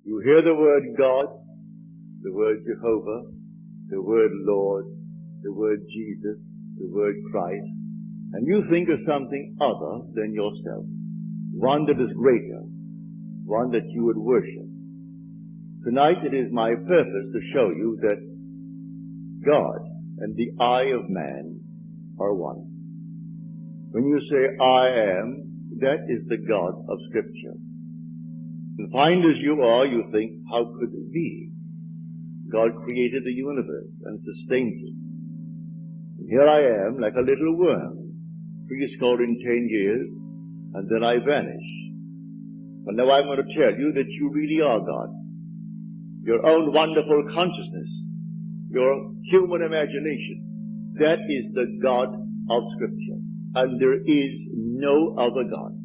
You hear the word God, the word Jehovah, the word Lord, the word Jesus, the word Christ, and you think of something other than yourself, one that is greater, one that you would worship. Tonight it is my purpose to show you that God and the I of man are one. When you say I am, that is the God of Scripture. And find as you are, you think, how could it be? God created the universe and sustains it. And here I am, like a little worm, 10 years, and then I vanish. But now I'm going to tell you that you really are God. Your own wonderful consciousness, your human imagination, that is the God of Scripture. And there is no other God.